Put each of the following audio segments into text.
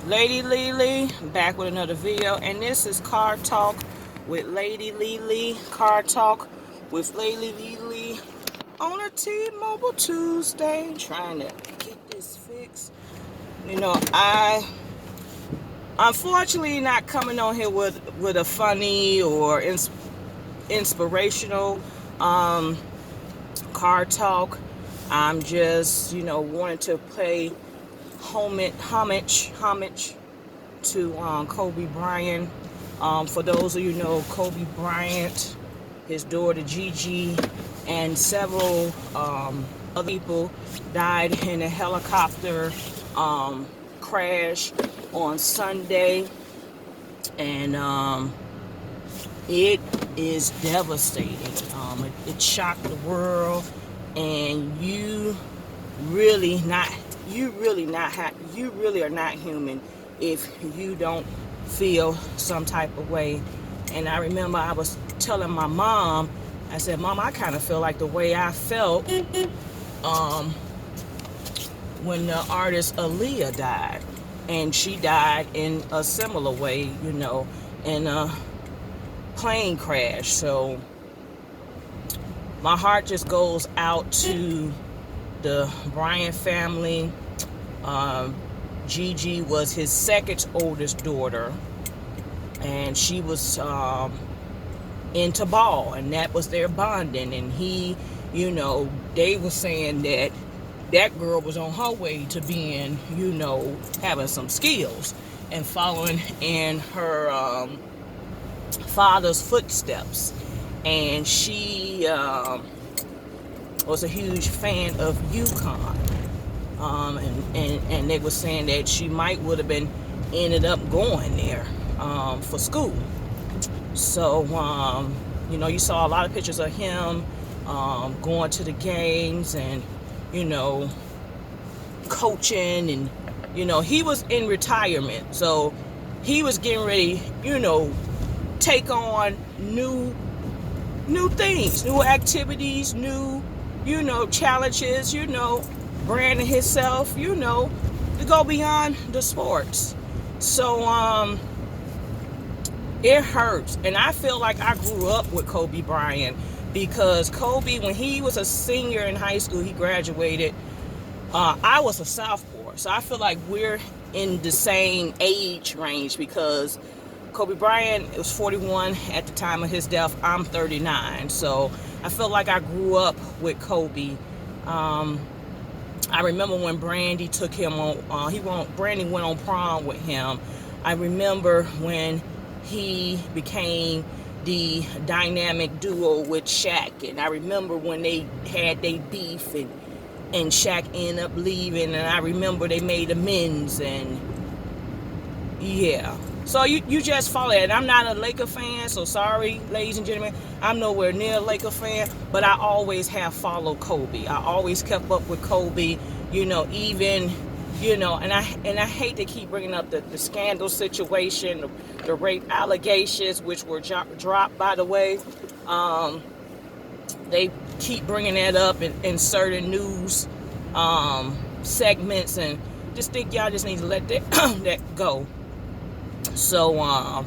Lady LeLe, back with another video, and this is Car Talk with Lady LeLe. Car Talk with Lady LeLe on a T-Mobile Tuesday, trying to get this fixed. I unfortunately not coming on here with a funny or inspirational car talk. I'm just wanting to pay homage to Kobe Bryant. For those of you who know Kobe Bryant, his daughter Gigi, and several other people died in a helicopter crash on Sunday, and it is devastating. It shocked the world, and you really are not human if you don't feel some type of way. And I remember I was telling my mom, I said, Mom, I kind of feel like the way I felt when the artist Aaliyah died, and she died in a similar way, in a plane crash. So my heart just goes out to the Bryant family. Gigi was his second oldest daughter, and she was into ball, and that was their bonding. And he, they were saying that girl was on her way to being, having some skills and following in her father's footsteps. And she was a huge fan of UConn. And they were saying that she would have ended up going there for school. So you saw a lot of pictures of him going to the games and coaching, and he was in retirement, so he was getting ready take on new things, new activities, new challenges, branding himself, to go beyond the sports. So it hurts, and I feel like I grew up with Kobe Bryant, because Kobe, when he was a senior in high school, he graduated. I was a sophomore, so I feel like we're in the same age range, because Kobe Bryant was 41 at the time of his death. I'm 39, so I feel like I grew up with Kobe. I remember when Brandy took him on. Brandy went on prom with him. I remember when he became the dynamic duo with Shaq, and I remember when they had their beef, and Shaq ended up leaving, and I remember they made amends, and yeah. So you just follow it. And I'm not a Laker fan, so sorry, ladies and gentlemen. I'm nowhere near a Laker fan, but I always have followed Kobe. I always kept up with Kobe, even, and I hate to keep bringing up the scandal situation, the rape allegations, which were dropped, by the way. They keep bringing that up in certain news segments, and just think y'all just need to let that go. So,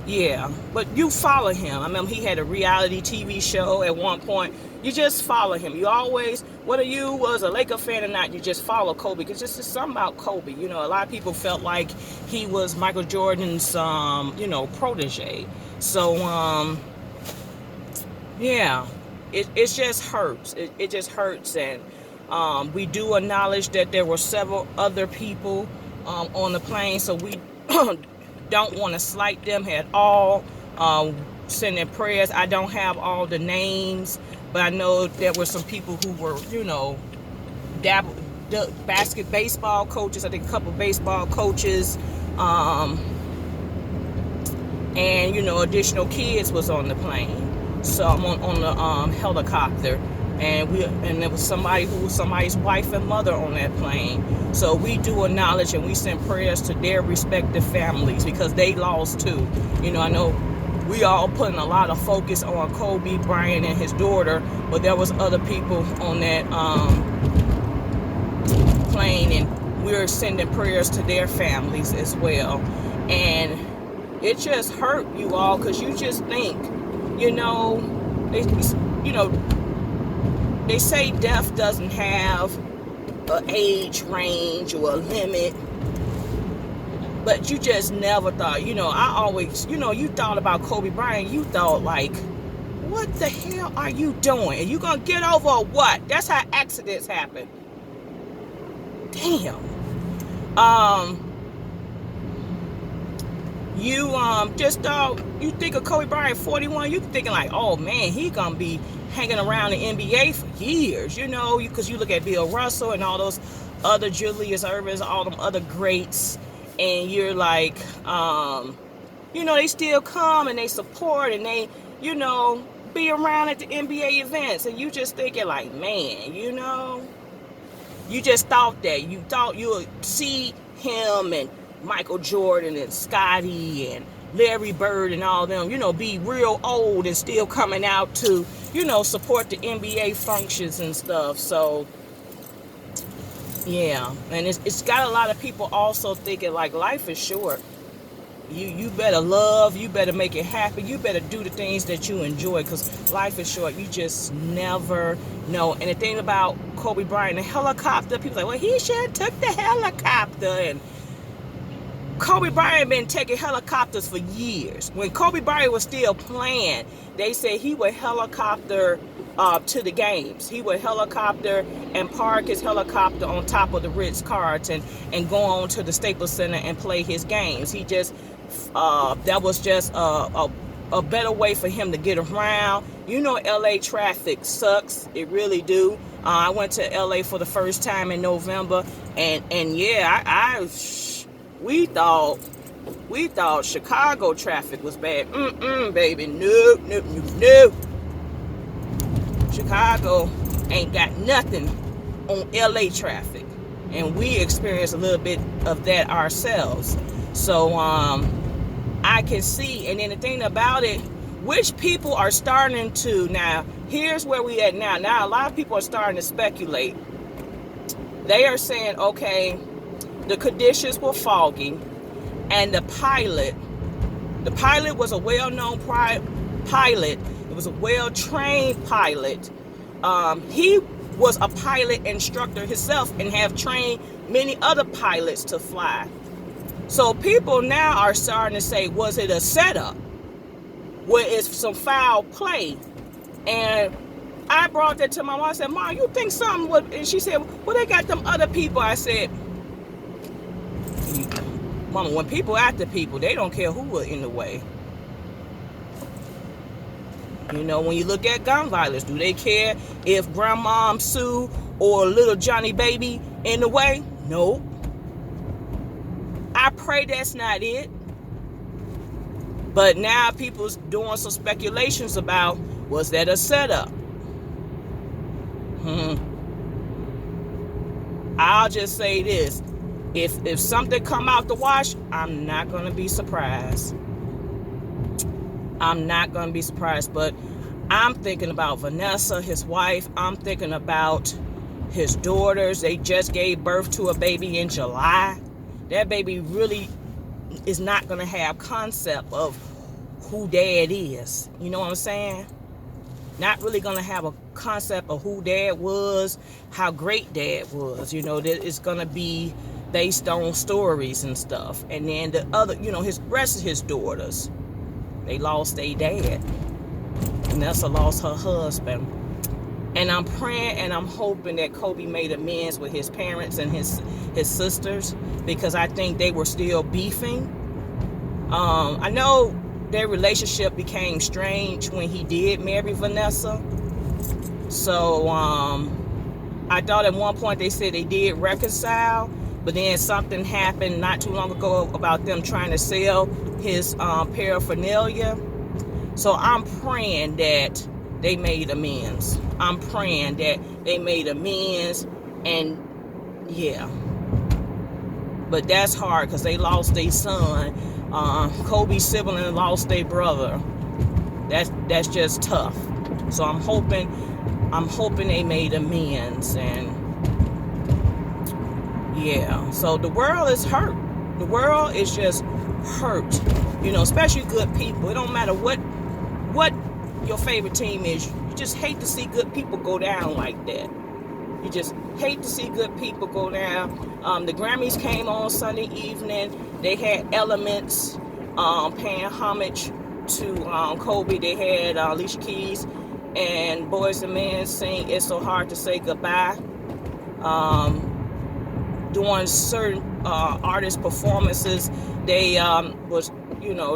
yeah, but you follow him. I remember he had a reality TV show at one point. You just follow him. You always, whether you was a Laker fan or not, you just follow Kobe, because just something about Kobe. A lot of people felt like he was Michael Jordan's, protege. So, yeah, it just hurts. It just hurts, and we do acknowledge that there were several other people on the plane, so we don't want to slight them at all. Sending prayers. I don't have all the names, but I know there were some people who were, baseball coaches. I think a couple of baseball coaches, and additional kids was on the plane. So I'm on the helicopter. And there was somebody's wife and mother on that plane. So we do acknowledge and we send prayers to their respective families, because they lost too. I know we all putting a lot of focus on Kobe Bryant and his daughter, but there was other people on that plane, and we're sending prayers to their families as well. And it just hurt you all, because you just think, you know, they, you know, they say death doesn't have an age range or a limit, but you just never thought, you know, I always, you know, you thought about Kobe Bryant, you thought like, what the hell are you doing? Are you gonna get over or what? That's how accidents happen. Damn. You just thought, you think of Kobe Bryant 41, you thinking like, oh man, he gonna be hanging around the NBA for years, you know, because you look at Bill Russell and all those other Julius Ervings, all them other greats, and you're like, you know, they still come and they support and they, you know, be around at the NBA events, and you just thinking like, man, you know, you just thought that. You thought you would see him and Michael Jordan and Scotty and Larry Bird and all them, you know, be real old and still coming out to, you know, support the NBA functions and stuff. So, yeah. And it's got a lot of people also thinking like life is short. You better love, you better make it happen, you better do the things that you enjoy, because life is short. You just never know. And the thing about Kobe Bryant, the helicopter, people like, well, he should have took the helicopter. And Kobe Bryant been taking helicopters for years. When Kobe Bryant was still playing, they said he would helicopter to the games. He would helicopter and park his helicopter on top of the Ritz-Carlton and go on to the Staples Center and play his games. He just, that was just a better way for him to get around. You know, LA traffic sucks. It really do. I went to LA for the first time in November, and yeah, we thought Chicago traffic was bad. Baby, no. Chicago ain't got nothing on LA traffic, and we experienced a little bit of that ourselves. So I can see. And then the thing about it, which people are starting to, now here's where we at now. Now a lot of people are starting to speculate. They are saying, okay, the conditions were foggy, and the pilot was a well-known pilot. It was a well-trained pilot. He was a pilot instructor himself and have trained many other pilots to fly. So people now are starting to say, was it a setup? Where it's some foul play? And I brought that to my mom. I said, Mom, you think something would? And she said, well, they got them other people. I said, Mama, when people after people, they don't care who are in the way. You know, when you look at gun violence, do they care if Grandma Sue or little Johnny Baby in the way? No. I pray that's not it. But now people's doing some speculations about, was that a setup? I'll just say this. If something come out the wash, I'm not going to be surprised. I'm not going to be surprised. But I'm thinking about Vanessa, his wife. I'm thinking about his daughters. They just gave birth to a baby in July. That baby really is not going to have concept of who dad is. You know what I'm saying? Not really going to have a concept of who dad was, how great dad was. You know, that it's going to be based on stories and stuff. And then the other, you know, his rest of his daughters, they lost their dad. Vanessa lost her husband. And I'm praying and I'm hoping that Kobe made amends with his parents and his sisters, because I think they were still beefing. I know their relationship became strange when he did marry Vanessa. So I thought at one point they said they did reconcile, but then something happened not too long ago about them trying to sell his paraphernalia. So I'm praying that they made amends. I'm praying that they made amends, and yeah. But that's hard because they lost their son. Kobe's sibling lost their brother. That's just tough. So I'm hoping they made amends, and Yeah, so the world is hurt. The world is just hurt. Especially good people. It don't matter what your favorite team is. You just hate to see good people go down like that. You just hate to see good people go down. The Grammys came on Sunday evening. They had Elements paying homage to Kobe. They had Alicia Keys and Boys and Men sing "It's So Hard to Say Goodbye." Doing certain artist performances, they was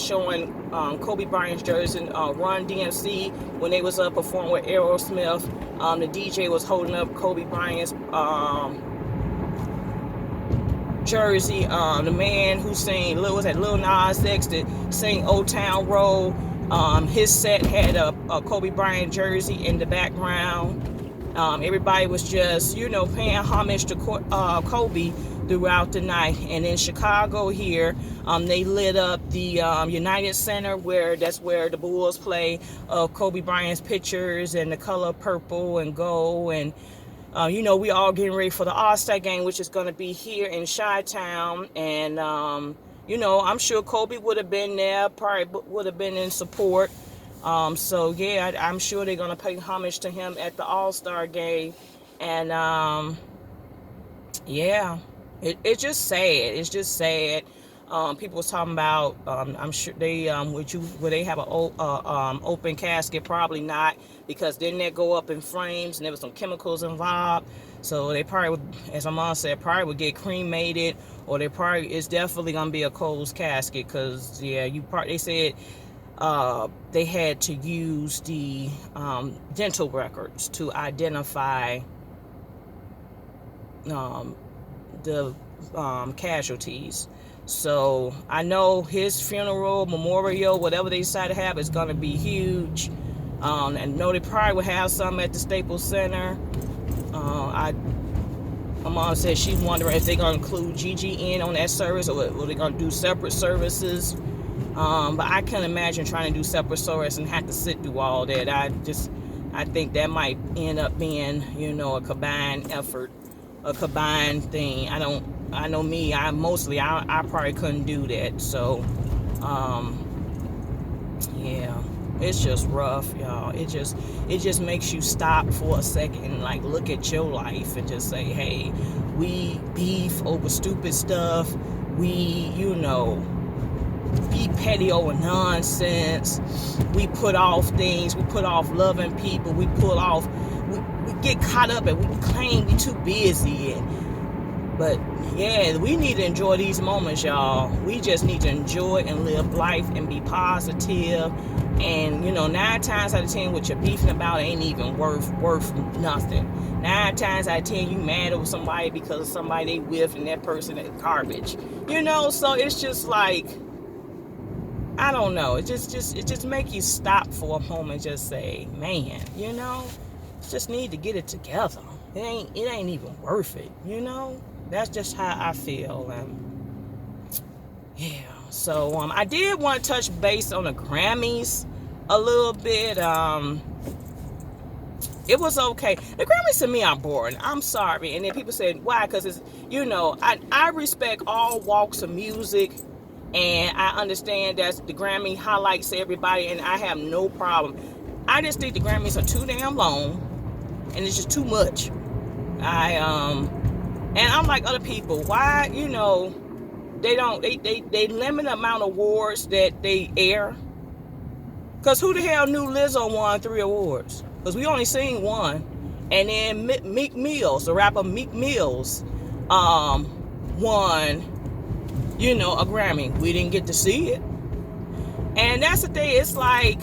showing Kobe Bryant's jersey, Run DMC, when they was performing with Aerosmith. The DJ was holding up Kobe Bryant's jersey. The man who sang was at Lil Nas X that sang Old Town Road. His set had a Kobe Bryant jersey in the background. Everybody was just, paying homage to Kobe throughout the night. And in Chicago here, they lit up the United Center, that's where the Bulls play, Kobe Bryant's pictures and the color purple and gold. And, we all getting ready for the All-Star game, which is going to be here in Chi-Town. And, I'm sure Kobe would have been there, probably would have been in support. So yeah, I'm sure they're gonna pay homage to him at the All-Star game, and yeah, it's just sad. It's just sad. People was talking about. I'm sure they would they have an open casket? Probably not, because didn't that go up in flames and there was some chemicals involved. So they probably would, as my mom said, probably would get cremated, or it's definitely gonna be a closed casket, because yeah, they said. They had to use the dental records to identify the casualties. So I know his funeral, memorial, whatever they decide to have, is going to be huge. And I know they probably will have some at the Staples Center. My mom said she's wondering if they're going to include Gigi in on that service, or are they going to do separate services. But I can't imagine trying to do separate service and have to sit through all that. I think that might end up being, a combined effort, a combined thing. I know me, I probably couldn't do that. So, yeah, it's just rough, y'all. It just makes you stop for a second and like look at your life and just say, hey, we beef over stupid stuff. We, be petty over nonsense. We put off things. We put off loving people. We get caught up and we claim we too busy. But yeah, we need to enjoy these moments, y'all. We just need to enjoy and live life and be positive. And 9 times out of 10, what you're beefing about ain't even worth nothing. 9 times out of 10, you mad over somebody because of somebody they with, and that person is garbage. So it's just like, I don't know. It just make you stop for a moment and just say, man, just need to get it together. It ain't even worth it. That's just how I feel. And yeah. So I did want to touch base on the Grammys a little bit. It was okay. The Grammys to me are boring. I'm sorry. And then people said, why? Because it's, I respect all walks of music. And I understand that the Grammy highlights everybody, and I have no problem. I just think the Grammys are too damn long, and it's just too much. And I'm like other people. Why, they limit the amount of awards that they air? Because who the hell knew Lizzo won 3 awards? Because we only seen 1. And then Meek Mills, the rapper Meek Mills, won, a Grammy. We didn't get to see it. And that's the thing. It's like,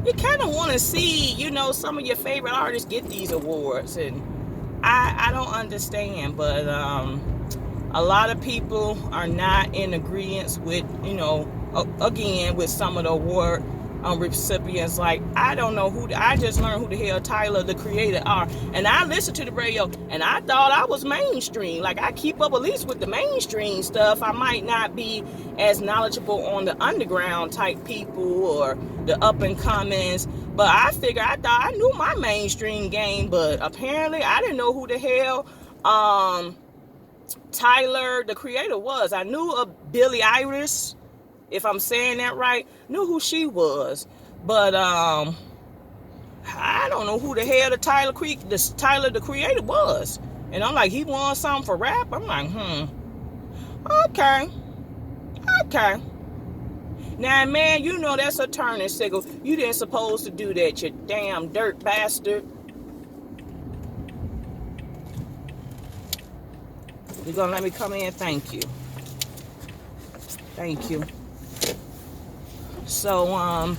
you kind of want to see, some of your favorite artists get these awards. And I don't understand. But a lot of people are not in agreement with, again, with some of the award recipients. Like, I don't know I just learned who the hell Tyler, the Creator, are. And I listened to the radio, and I thought I was mainstream. Like, I keep up at least with the mainstream stuff. I might not be as knowledgeable on the underground type people or the up and comings, but I thought I knew my mainstream game. But apparently I didn't know who the hell Tyler, the Creator, was. I knew of Billie Eilish, if I'm saying that right. Knew who she was, but I don't know who the hell the Tyler the Creator was. And I'm like, he won something for rap. I'm like, okay. Now, man, you know that's a turning signal. You didn't supposed to do that, you damn dirt bastard. You're gonna let me come in? Thank you. Thank you. So,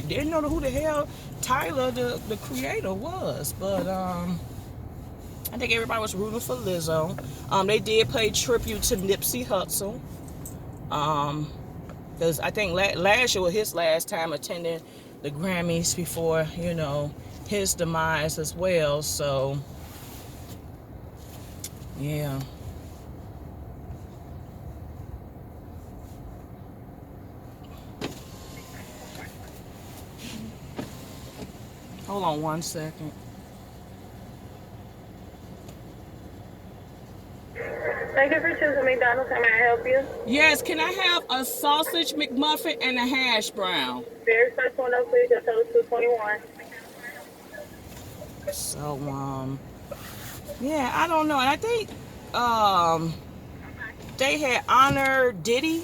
didn't know who the hell Tyler, the Creator, was, but I think everybody was rooting for Lizzo. They did pay tribute to Nipsey Hussle. Because I think last year was his last time attending the Grammys before, you know, his demise as well. So, yeah. Hold on one second. Thank you for choosing McDonald's. How may I help you? Yes, can I have a sausage McMuffin and a hash brown? Very first one up, please. Your total is $221. So, yeah, I don't know. And I think they had honored Diddy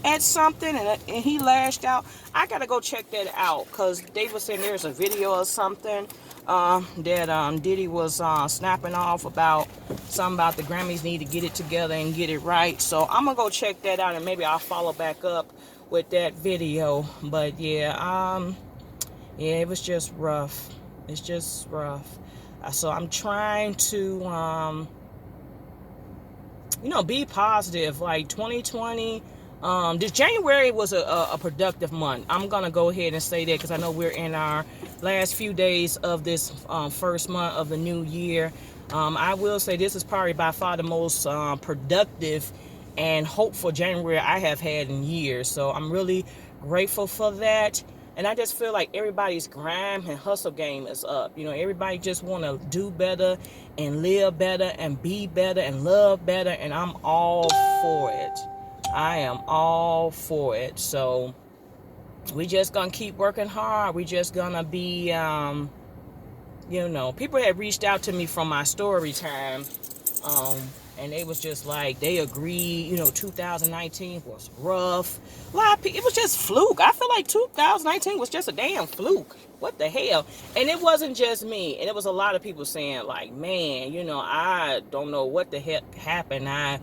at something, and he lashed out. I gotta go check that out, because they were saying there's a video or something that Diddy was snapping off about something about the Grammys need to get it together and get it right. So I'm gonna go check that out, and maybe I'll follow back up with that video. But yeah, yeah, it was just rough. It's just rough. So I'm trying to you know, be positive. Like 2020, this January was a productive month. I'm gonna go ahead and say that, because I know we're in our last few days of this first month of the new year. I will say this is probably by far the most productive and hopeful January I have had in years. So I'm really grateful for that. And I just feel like everybody's grind and hustle game is up. You know, everybody just want to do better and live better and be better and love better. And I'm all for it. I am all for it. So we just going to keep working hard. We just going to be, you know, people had reached out to me from my story time. And they was just like, they agreed, you know, 2019 was rough. A lot of people, it was just fluke. I feel like 2019 was just a damn fluke. What the hell? And it wasn't just me. And it was a lot of people saying, like, man, you know, I don't know what the heck happened. I,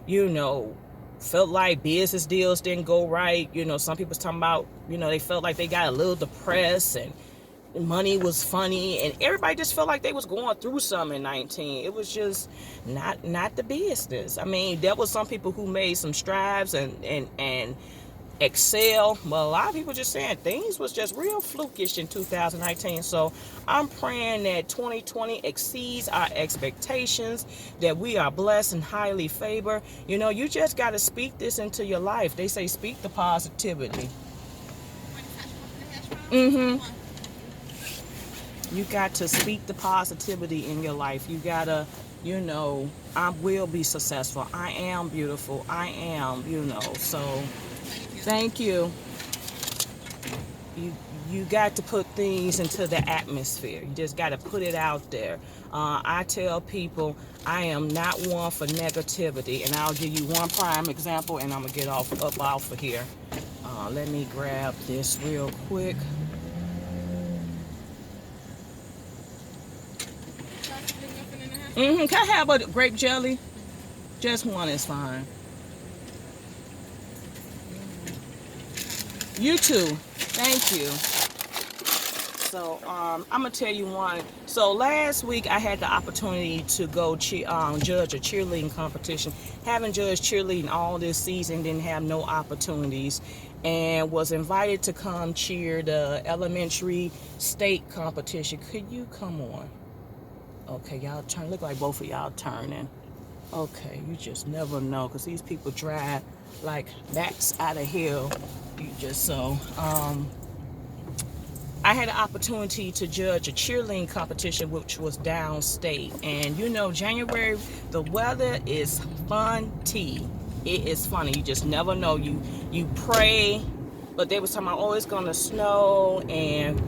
you know, felt like business deals didn't go right. You know, some people was talking about, you know, they felt like they got a little depressed and money was funny, and everybody just felt like they was going through something in 19. It was just not the business. I mean, there was some people who made some strides and excel, but a lot of people just saying things was just real flukish in 2019. So I'm praying that 2020 exceeds our expectations, that we are blessed and highly favored. You know, you just got to speak this into your life. They say speak the positivity. You got to speak the positivity in your life. You gotta, you know, I will be successful. I am beautiful. I am, you know. So thank you. You got to put things into the atmosphere. You just got to put it out there. I tell people I am not one for negativity, and I'll give you one prime example, and I'm gonna get off of here. Let me grab this real quick. Can I have a grape jelly? Just one is fine. You too. Thank you. So I'm gonna tell you one. So last week I had the opportunity to go judge a cheerleading competition. Haven't judged cheerleading all this season, didn't have no opportunities, and was invited to come cheer the elementary state competition. Could you come on? Okay, y'all turn. Look like both of y'all turning. Okay, you just never know, because these people drive like bats out of hell. You just so. I had an opportunity to judge a cheerleading competition, which was downstate. And you know, January, the weather is fun tea. It is funny. You just never know. You pray, but they was talking about, oh, it's gonna snow, and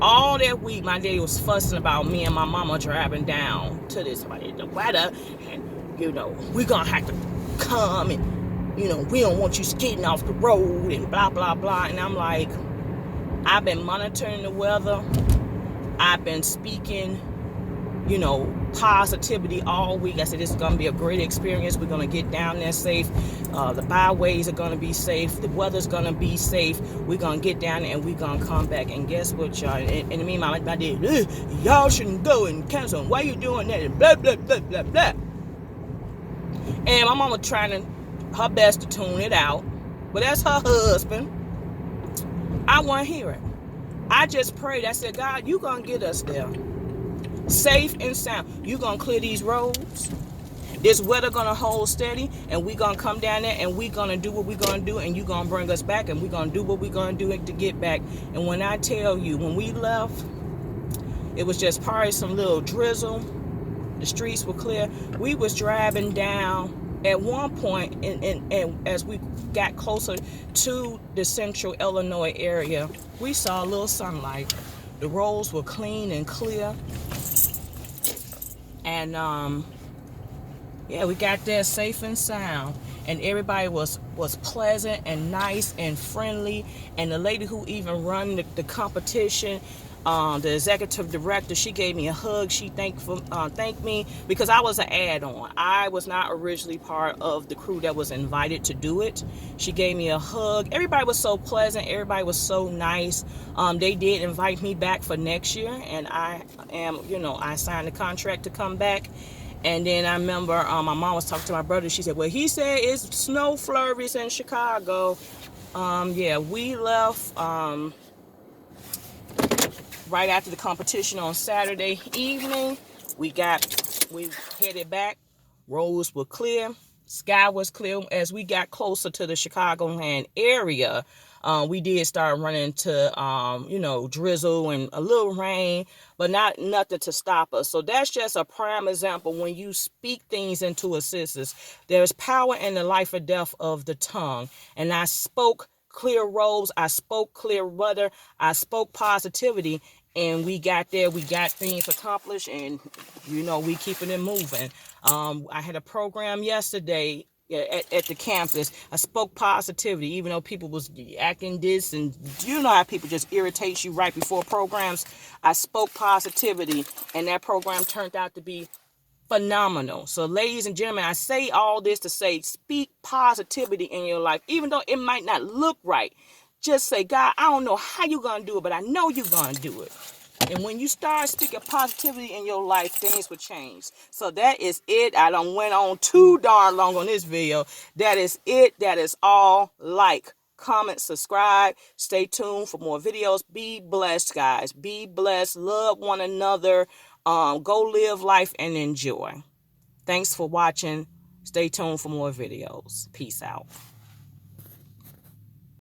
all that week my daddy was fussing about me and my mama driving down to this the weather, and we're gonna have to come, and we don't want you skidding off the road and blah blah blah. And I'm like, I've been monitoring the weather. I've been speaking positivity all week. I said, this is going to be a great experience. We're going to get down there safe. The byways are going to be safe. The weather's going to be safe. We're going to get down there and we're going to come back. And guess what, y'all? And me, my dad, y'all shouldn't go and cancel. Why you doing that? And blah, blah, blah, blah, blah. And my mama trying her best to tune it out. But that's her husband. I want to hear it. I just prayed. I said, God, you going to get us there safe and sound. You gonna clear these roads. This weather gonna hold steady, and we gonna come down there and we gonna do what we gonna do, and you gonna bring us back, and we gonna do what we gonna do to get back. And when I tell you, when we left, it was just probably some little drizzle. The streets were clear. We was driving down at one point, and as we got closer to the central Illinois area, we saw a little sunlight. The roads were clean and clear. And we got there safe and sound, and everybody was pleasant and nice and friendly. And the lady who even run the competition, the executive director, she gave me a hug. She thanked me because I was an add-on. I was not originally part of the crew that was invited to do it. She gave me a hug. Everybody was so pleasant. Everybody was so nice. They did invite me back for next year, and I signed the contract to come back. And then I remember my mom was talking to my brother. She said, well, he said it's snow flurries in Chicago. We left right after the competition on Saturday evening. We headed back. Roads were clear. Sky was clear. As we got closer to the Chicagoland area, we did start running into drizzle and a little rain, but nothing to stop us. So that's just a prime example. When you speak things into existence, there's power in the life or death of the tongue. And I spoke clear roads, I spoke clear weather, I spoke positivity, and we got there. We got things accomplished, and we keeping it moving. I had a program yesterday at the campus. I spoke positivity, even though people was acting this, and how people just irritate you right before programs. I spoke positivity, and that program turned out to be phenomenal. So ladies and gentlemen, I say all this to say, speak positivity in your life, even though it might not look right. Just say, God, I don't know how you're going to do it, but I know you're going to do it. And when you start speaking positivity in your life, things will change. So that is it. I done went on too darn long on this video. That is it. That is all. Like, comment, subscribe. Stay tuned for more videos. Be blessed, guys. Be blessed. Love one another. Go live life and enjoy. Thanks for watching. Stay tuned for more videos. Peace out.